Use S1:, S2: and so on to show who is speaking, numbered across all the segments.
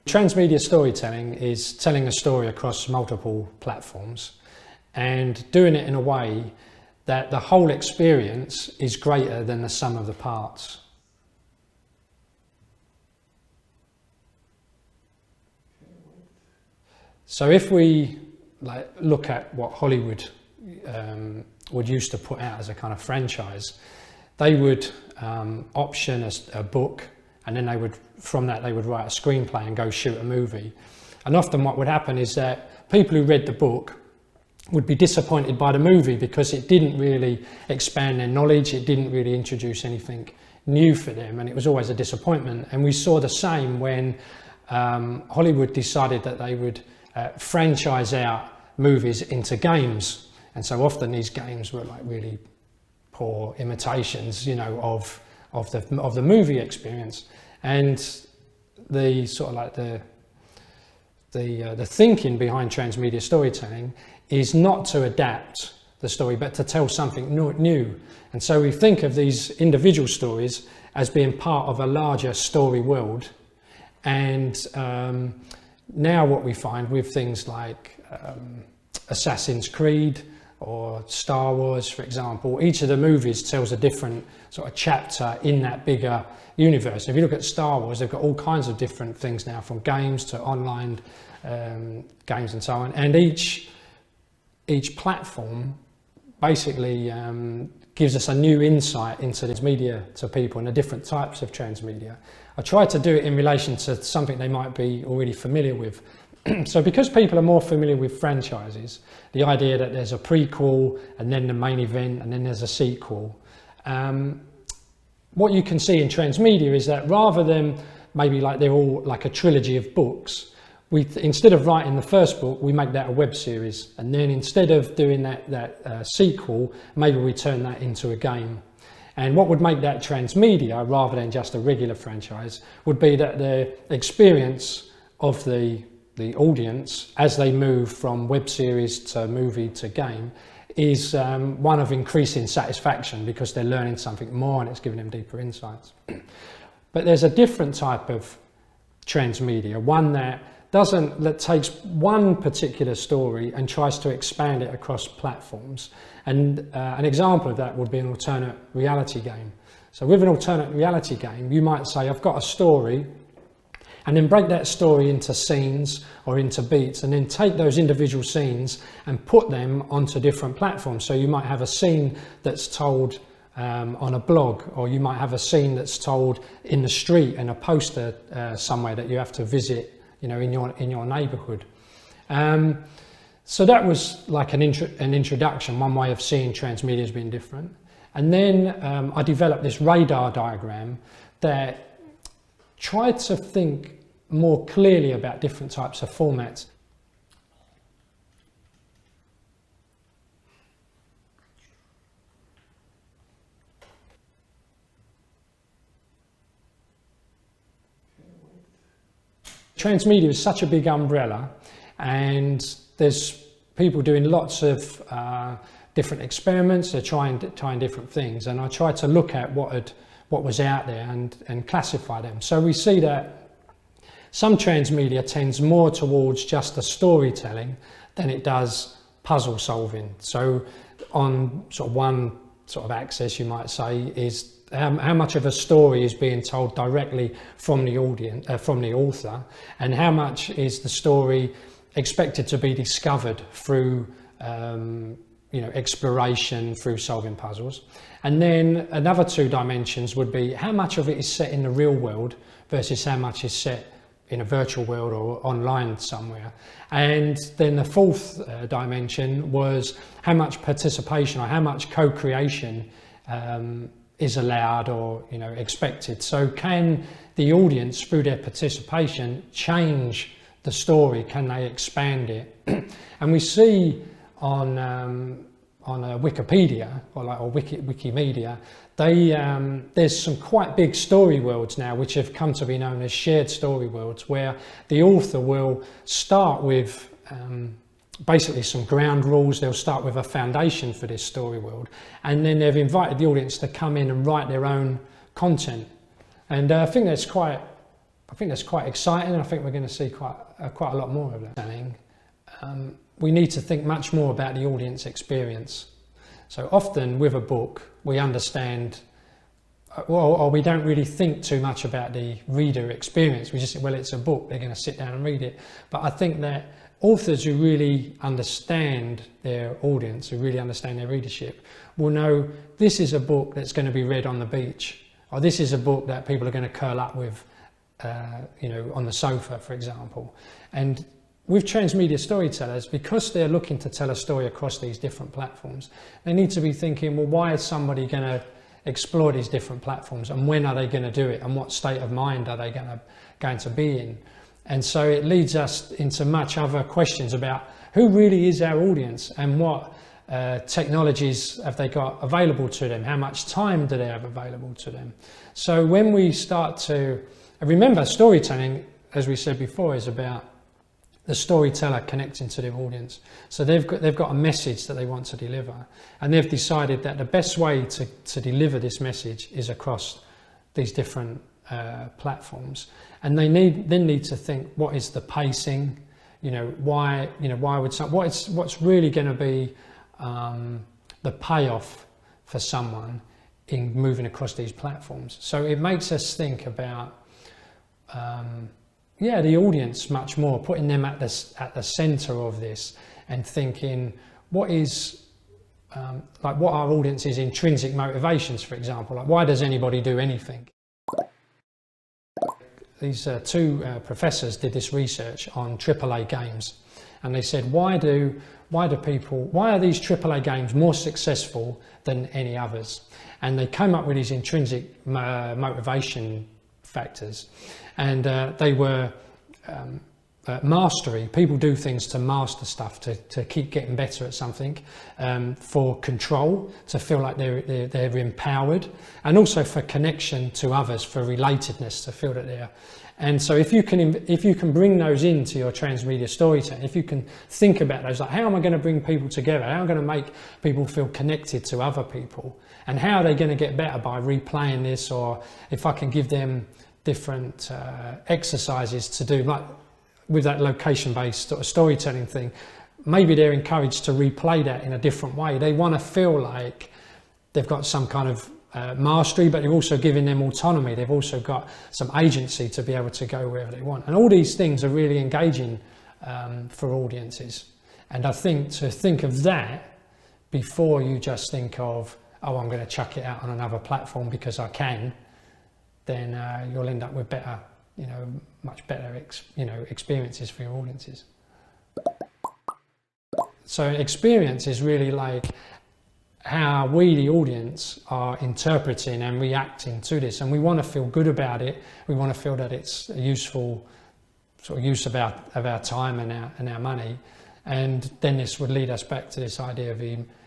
S1: Transmedia storytelling is telling a story across multiple platforms and doing it in a way that the whole experience is greater than the sum of the parts. So if we look at what Hollywood would used to put out as a kind of franchise, they would option a book, and then from that they would write a screenplay and go shoot a movie. And often what would happen is that people who read the book would be disappointed by the movie because it didn't really expand their knowledge, it didn't really introduce anything new for them, and it was always a disappointment. And we saw the same when Hollywood decided that they would franchise out movies into games. And so often these games were like really poor imitations, you know, of the movie experience. And the sort of like the thinking behind transmedia storytelling is not to adapt the story, but to tell something new. And so we think of these individual stories as being part of a larger story world. And now what we find with things like Assassin's Creed or Star Wars, for example, each of the movies tells a different sort of chapter in that bigger universe. If you look at Star Wars, they've got all kinds of different things now, from games to online games and so on. And each platform basically gives us a new insight into this media to people and the different types of transmedia. I try to do it in relation to something they might be already familiar with. So because people are more familiar with franchises, the idea that there's a prequel and then the main event and then there's a sequel, what you can see in transmedia is that rather than maybe like they're all like a trilogy of books, instead of writing the first book, we make that a web series, and then instead of doing that sequel, maybe we turn that into a game. And what would make that transmedia rather than just a regular franchise would be that the experience of the audience as they move from web series to movie to game is one of increasing satisfaction, because they're learning something more and it's giving them deeper insights. But there's a different type of transmedia, one that takes one particular story and tries to expand it across platforms. And an example of that would be an alternate reality game. So with an alternate reality game, you might say, I've got a story, and then break that story into scenes or into beats, and then take those individual scenes and put them onto different platforms. So you might have a scene that's told on a blog, or you might have a scene that's told in the street and a poster somewhere that you have to visit, you know, in your neighborhood. So that was like an introduction, one way of seeing transmedia as being different. And then I developed this radar diagram that tried to think more clearly about different types of formats. Transmedia is such a big umbrella, and there's people doing lots of different experiments. They're trying different things, and I tried to look at what was out there and classify them. So we see that some transmedia tends more towards just the storytelling than it does puzzle solving. So on sort of one sort of axis, you might say, is how much of a story is being told directly from the audience, from the author, and how much is the story expected to be discovered through exploration, through solving puzzles. And then another two dimensions would be how much of it is set in the real world versus how much is set in a virtual world or online somewhere. And then the fourth dimension was how much participation or how much co-creation is allowed or expected. So can the audience, through their participation, change the story? Can they expand it? And we see on Wikipedia or Wikimedia, there's some quite big story worlds now which have come to be known as shared story worlds, where the author will start with basically some ground rules. They'll start with a foundation for this story world, and then they've invited the audience to come in and write their own content. And I think that's quite I think that's quite exciting, and I think we're going to see quite a lot more of that. We need to think much more about the audience experience. So often with a book, we understand, or we don't really think too much about the reader experience. We just say, well, it's a book, they're going to sit down and read it. But I think that authors who really understand their audience, who really understand their readership, will know this is a book that's going to be read on the beach, or this is a book that people are going to curl up with, on the sofa, for example. And with transmedia storytellers, because they're looking to tell a story across these different platforms, they need to be thinking, well, why is somebody going to explore these different platforms, and when are they going to do it, and what state of mind are they going to be in? And so it leads us into much other questions about who really is our audience, and what technologies have they got available to them, how much time do they have available to them. So when we start to remember, storytelling, as we said before, is about the storyteller connecting to their audience. So they've got a message that they want to deliver, and they've decided that the best way to deliver this message is across these different platforms. And they then need to think, what is the pacing? Why would what's really going to be the payoff for someone in moving across these platforms? So it makes us think about the audience much more, putting them at the center of this, and thinking what is what our audience's intrinsic motivations, for example. Like, why does anybody do anything? These two professors did this research on AAA games, and they said, why are these AAA games more successful than any others? And they came up with these intrinsic motivation factors, and they were mastery. People do things to master stuff, to keep getting better at something, for control, to feel like they're empowered, and also for connection to others, for relatedness, to feel that they're. And so if you can bring those into your transmedia storytelling, if you can think about those, like, how am I going to bring people together? How am I going to make people feel connected to other people? And how are they going to get better by replaying this? Or if I can give them different exercises to do, like with that location-based sort of storytelling thing, maybe they're encouraged to replay that in a different way. They want to feel like they've got some kind of mastery, but you're also giving them autonomy. They've also got some agency to be able to go wherever they want. And all these things are really engaging for audiences. And I think to think of that before you just think of, oh, I'm going to chuck it out on another platform because I can, then you'll end up with better, much better experiences for your audiences. So experience is really like how we, the audience, are interpreting and reacting to this, and we want to feel good about it. We want to feel that it's a useful sort of use of our time and our money, and then this would lead us back to this idea of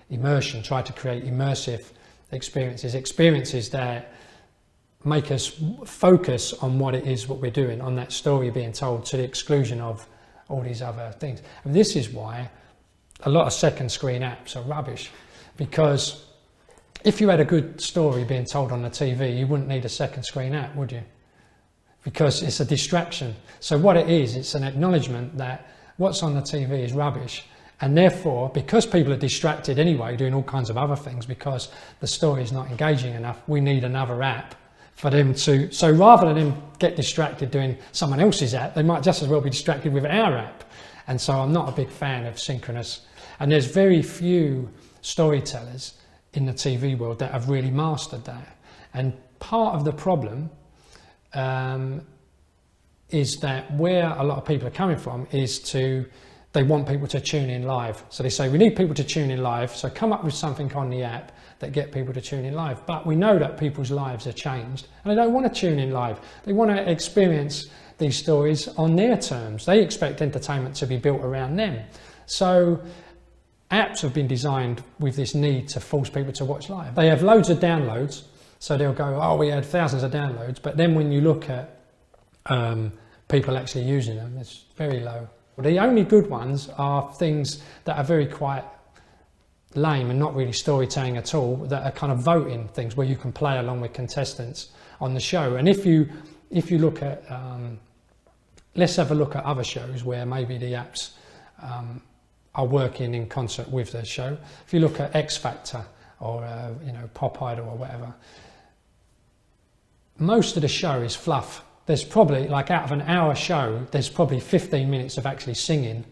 S1: immersion. Try to create immersive experiences that make us focus on what it is what we're doing, on that story being told, to the exclusion of all these other things. And this is why a lot of second screen apps are rubbish. Because if you had a good story being told on the TV, you wouldn't need a second screen app, would you? Because it's a distraction. So what it is, it's an acknowledgement that what's on the TV is rubbish. And therefore, because people are distracted anyway, doing all kinds of other things, because the story is not engaging enough, we need another app for them to. So rather than them get distracted doing someone else's app, they might just as well be distracted with our app. And so I'm not a big fan of synchronous. And there's very few storytellers in the TV world that have really mastered that. And part of the problem is that where a lot of people are coming from is they want people to tune in live. So they say, we need people to tune in live, so come up with something on the app that get people to tune in live. But we know that people's lives are changed, and they don't want to tune in live. They want to experience these stories on their terms. They expect entertainment to be built around them. So apps have been designed with this need to force people to watch live. They have loads of downloads, so they'll go, oh, we had thousands of downloads, but then when you look at people actually using them, it's very low. The only good ones are things that are very quite lame and not really storytelling at all, that are kind of voting things where you can play along with contestants on the show. And if you if you look at, let's have a look at other shows where maybe the apps are working in concert with the show. If you look at X Factor or you know, Pop Idol or whatever, most of the show is fluff. There's probably, like, out of an hour show, there's probably 15 minutes of actually singing,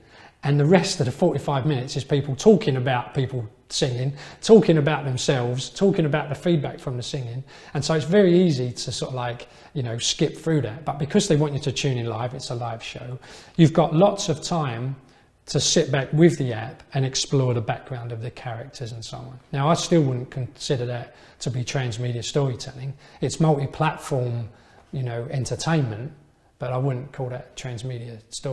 S1: and the rest of the 45 minutes is people talking about people singing, talking about themselves, talking about the feedback from the singing. And so it's very easy to sort of, like, you know, skip through that. But because they want you to tune in live, it's a live show, you've got lots of time to sit back with the app and explore the background of the characters and so on. Now, I still wouldn't consider that to be transmedia storytelling. It's multi-platform, you know, entertainment, but I wouldn't call that transmedia story.